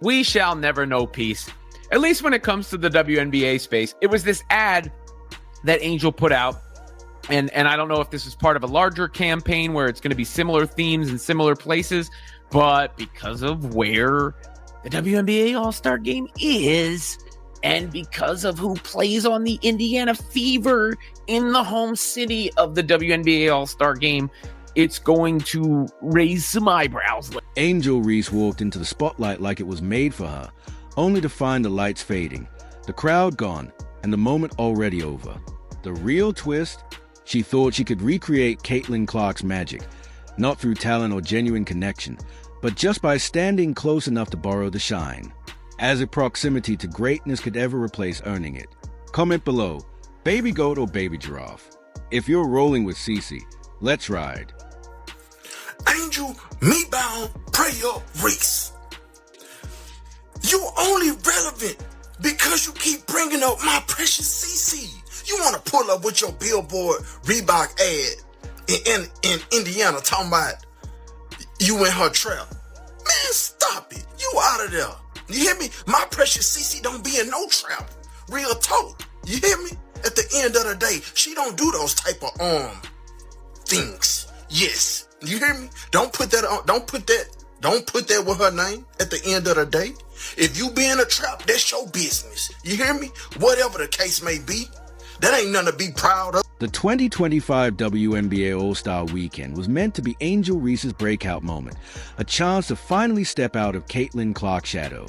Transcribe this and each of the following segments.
We shall never know peace. At least when it comes to the WNBA space. It was this ad that Angel put out. And I don't know if this is part of a larger campaign where it's going to be similar themes in similar places. But because of where the WNBA All-Star game is, and because of who plays on the Indiana Fever in the home city of the WNBA All-Star game, it's going to raise some eyebrows. Angel Reese walked into the spotlight like it was made for her, only to find the lights fading, the crowd gone, and the moment already over. The real twist? She thought she could recreate Caitlin Clark's magic, not through talent or genuine connection, but just by standing close enough to borrow the shine. As if proximity to greatness could ever replace earning it. Comment below, baby goat or baby giraffe? If you're rolling with Cece, let's ride. Angel, me bound, prayer, Reese. You only relevant because you keep bringing up my precious Cece. You want to pull up with your Billboard Reebok ad in Indiana talking about you in her trap. Man, stop it. You out of there. You hear me? My precious Cece don't be in no trap. Real talk. You hear me? At the end of the day, she don't do those type of things. Yes. You hear me? Don't put that on. Don't put that with her name at the end of the day. If you be in a trap, that's your business. You hear me? Whatever the case may be, that ain't nothing to be proud of. The 2025 WNBA All-Star Weekend was meant to be Angel Reese's breakout moment, a chance to finally step out of Caitlin Clark's shadow.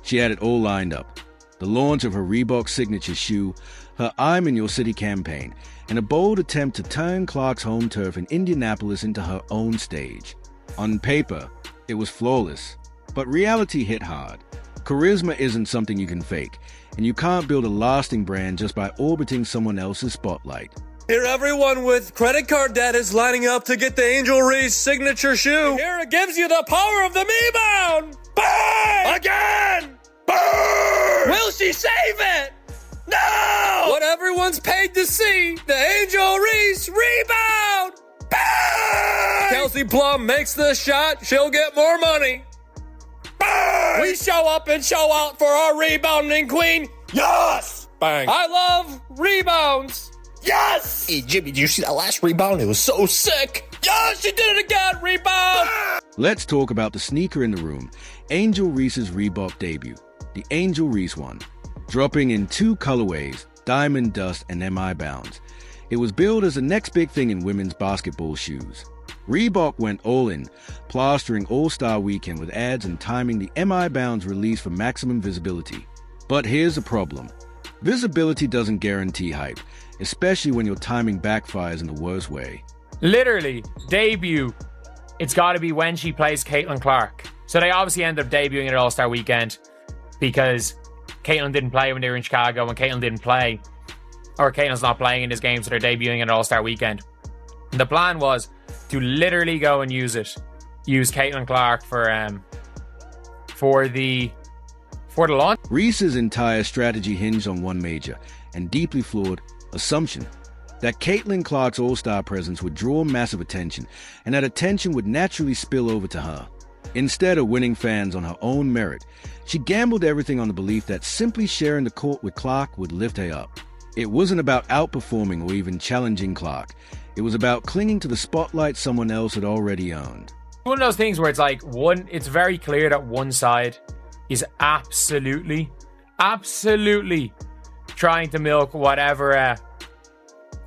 She had it all lined up. The launch of her Reebok signature shoe, her I'm in Your City campaign, and a bold attempt to turn Clark's home turf in Indianapolis into her own stage. On paper, it was flawless, but reality hit hard. Charisma isn't something you can fake, and you can't build a lasting brand just by orbiting someone else's spotlight. Here, everyone with credit card debt is lining up to get the Angel Reese signature shoe. Here, it gives you the power of the rebound. Bang! Again! Burn! Will she save it? No! What everyone's paid to see, the Angel Reese rebound! Bang! Kelsey Plum makes the shot, she'll get more money. Bang! We show up and show out for our rebounding queen. Yes! Bang! I love rebounds. Yes! Hey, Jimmy, did you see that last rebound? It was so sick. Yes, she did it again. Rebound! Let's talk about the sneaker in the room, Angel Reese's Reebok debut, the Angel Reese one. Dropping in 2 colorways, Diamond Dust and MI Bounds. It was billed as the next big thing in women's basketball shoes. Reebok went all in, plastering All-Star Weekend with ads and timing the MI Bounds release for maximum visibility. But here's the problem. Visibility doesn't guarantee hype, especially when your timing backfires in the worst way. Literally, debut. It's got to be when she plays Caitlin Clark. So they obviously ended up debuting at All-Star Weekend because Caitlin didn't play when they were in Chicago, and Caitlin didn't play, or Caitlin's not playing in this game, so they're debuting at All-Star Weekend. And the plan was to literally go and use Caitlin Clark for the launch. Reese's entire strategy hinged on one major and deeply flawed assumption: that Caitlin Clark's All-Star presence would draw massive attention, and that attention would naturally spill over to her. Instead of winning fans on her own merit, she gambled everything on the belief that simply sharing the court with Clark would lift her up. It wasn't about outperforming or even challenging Clark. It was about clinging to the spotlight someone else had already earned. One of those things where it's very clear that one side is absolutely trying to milk whatever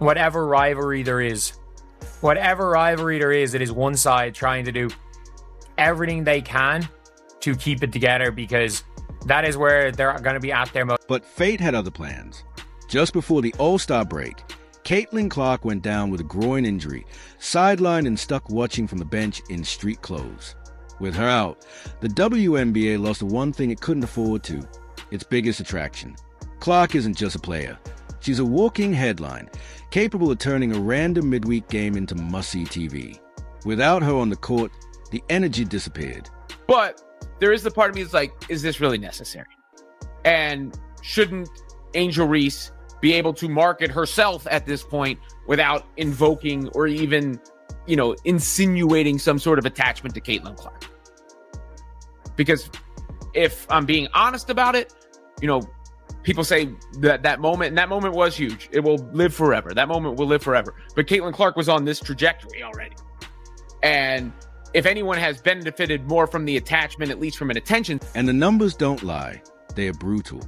rivalry there is. Whatever rivalry there is, it is one side trying to do everything they can to keep it together, because that is where they're going to be at their most. But fate had other plans. Just before the All-Star break, Caitlin Clark went down with a groin injury, sidelined and stuck watching from the bench in street clothes. With her out, the WNBA lost the one thing it couldn't afford to, its biggest attraction. Clark isn't just a player. She's a walking headline, capable of turning a random midweek game into must-see TV. Without her on the court, the energy disappeared. But there is the part of me that's like, is this really necessary? And shouldn't Angel Reese be able to market herself at this point without invoking or even, insinuating some sort of attachment to Caitlin Clark? Because if I'm being honest about it, people say that moment was huge. It will live forever. That moment will live forever. But Caitlin Clark was on this trajectory already. And if anyone has benefited more from the attachment, at least from an attention. And the numbers don't lie. They are brutal.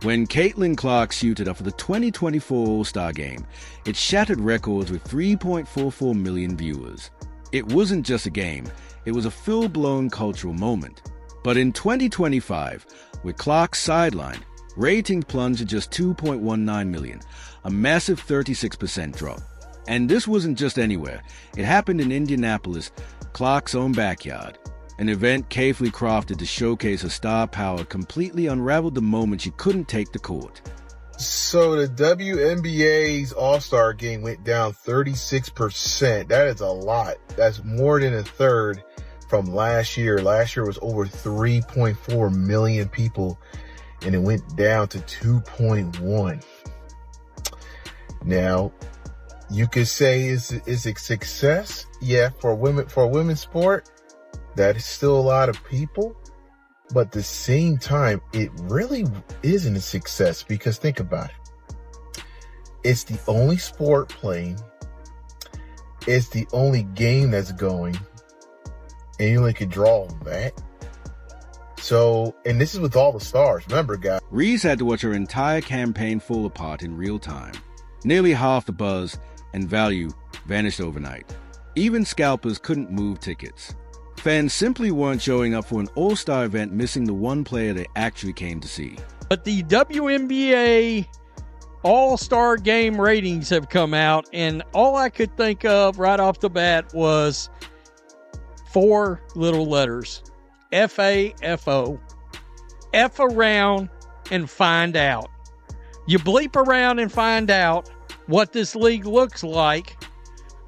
When Caitlin Clark suited up for the 2024 All-Star Game, it shattered records with 3.44 million viewers. It wasn't just a game, it was a full-blown cultural moment. But in 2025, with Clark sidelined, ratings plunged to just 2.19 million, a massive 36% drop. And this wasn't just anywhere. It happened in Indianapolis, Clark's own backyard. An event carefully crafted to showcase her star power completely unraveled the moment she couldn't take the court. So the WNBA's All-Star Game went down 36%. That is a lot. That's more than a third from last year. Last year was over 3.4 million people, and it went down to 2.1. Now, you could say is a success. Yeah, for women's sport, that is still a lot of people. But at the same time, it really isn't a success because think about it. It's the only sport playing. It's the only game that's going. And you only could draw that. So, and this is with all the stars. Remember, guys. Reese had to watch her entire campaign fall apart in real time. Nearly half the buzz and value vanished overnight. Even scalpers couldn't move tickets. Fans simply weren't showing up for an all-star event, missing the one player they actually came to see. But the WNBA All-Star Game ratings have come out, and all I could think of right off the bat was 4 little letters. F-A-F-O. F around and find out. You bleep around and find out what this league looks like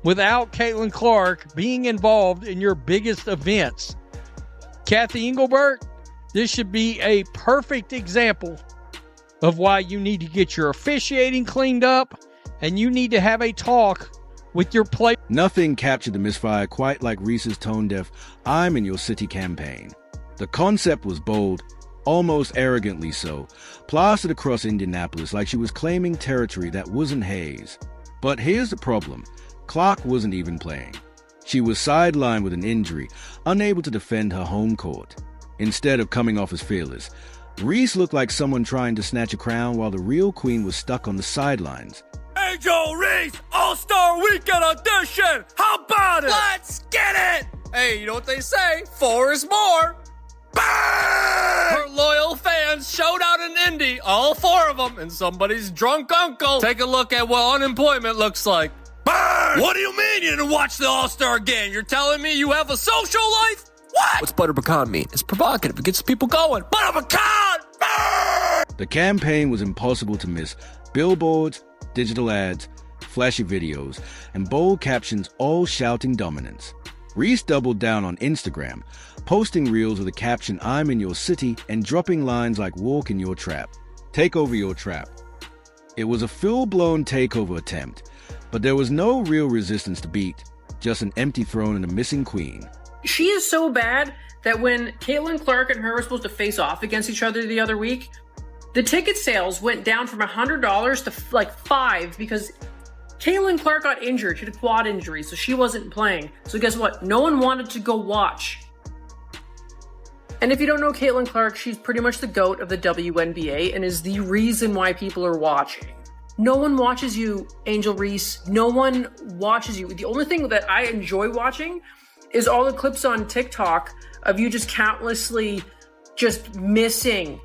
without Caitlin Clark being involved in your biggest events. Kathy Engelbert, this should be a perfect example of why you need to get your officiating cleaned up and you need to have a talk with your play. Nothing captured the misfire quite like Reese's tone-deaf "I'm in your city" campaign. The concept was bold, almost arrogantly so, plastered across Indianapolis like she was claiming territory that wasn't hers. But here's the problem. Clark wasn't even playing. She was sidelined with an injury, unable to defend her home court. Instead of coming off as fearless, Reese looked like someone trying to snatch a crown while the real queen was stuck on the sidelines. Angel Reese All-Star Weekend Edition! How about it? Let's get it! Hey, you know what they say? 4 is more. Bang! Her loyal fans showed out in Indy, all 4 of them, and somebody's drunk uncle. Take a look at what unemployment looks like. Bang! What do you mean you didn't watch the All-Star Game? You're telling me you have a social life? What? What's butter pecan mean? It's provocative. It gets people going. Butter pecan! Bang! The campaign was impossible to miss. Billboards, digital ads, flashy videos, and bold captions all shouting dominance. Reese doubled down on Instagram, posting reels with the caption "I'm in your city" and dropping lines like "walk in your trap, take over your trap." It was a full-blown takeover attempt, but there was no real resistance to beat, just an empty throne and a missing queen. She is so bad that when Caitlin Clark and her were supposed to face off against each other the other week, the ticket sales went down from $100 to like $5 because Caitlin Clark got injured. She had a quad injury, so she wasn't playing. So guess what? No one wanted to go watch. And if you don't know Caitlin Clark, she's pretty much the GOAT of the WNBA and is the reason why people are watching. No one watches you, Angel Reese. No one watches you. The only thing that I enjoy watching is all the clips on TikTok of you just countlessly just missing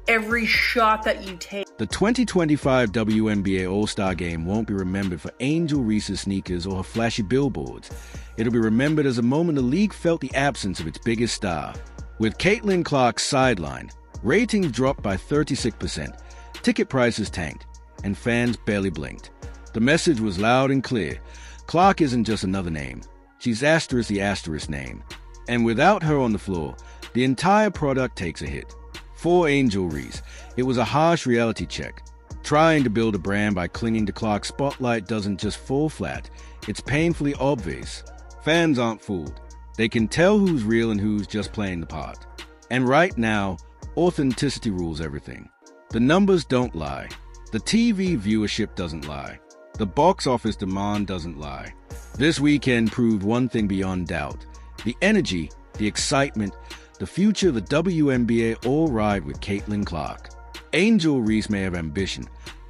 every shot that you take. The 2025 WNBA All-Star Game won't be remembered for Angel Reese's sneakers or her flashy billboards. It'll be remembered as a moment the league felt the absence of its biggest star. With Caitlin Clark's sideline, ratings dropped by 36%, ticket prices tanked, and fans barely blinked. The message was loud and clear. Clark isn't just another name. She's the asterisk name. And without her on the floor, the entire product takes a hit. For Angel Reese, it was a harsh reality check. Trying to build a brand by clinging to Clark's spotlight doesn't just fall flat, it's painfully obvious. Fans aren't fooled. They can tell who's real and who's just playing the part. And right now, authenticity rules everything. The numbers don't lie. The TV viewership doesn't lie. The box office demand doesn't lie. This weekend proved one thing beyond doubt. The energy, the excitement, the future of the WNBA all ride with Caitlin Clark. Angel Reese may have ambition,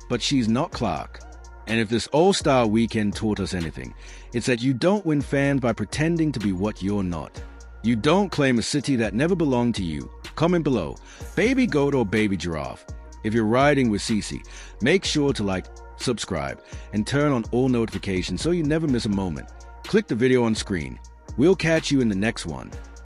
but she's not Clark. And if this All-Star weekend taught us anything, it's that you don't win fans by pretending to be what you're not. You don't claim a city that never belonged to you. Comment below, baby goat or baby giraffe. If you're riding with Cece, make sure to like, subscribe, and turn on all notifications so you never miss a moment. Click the video on screen. We'll catch you in the next one.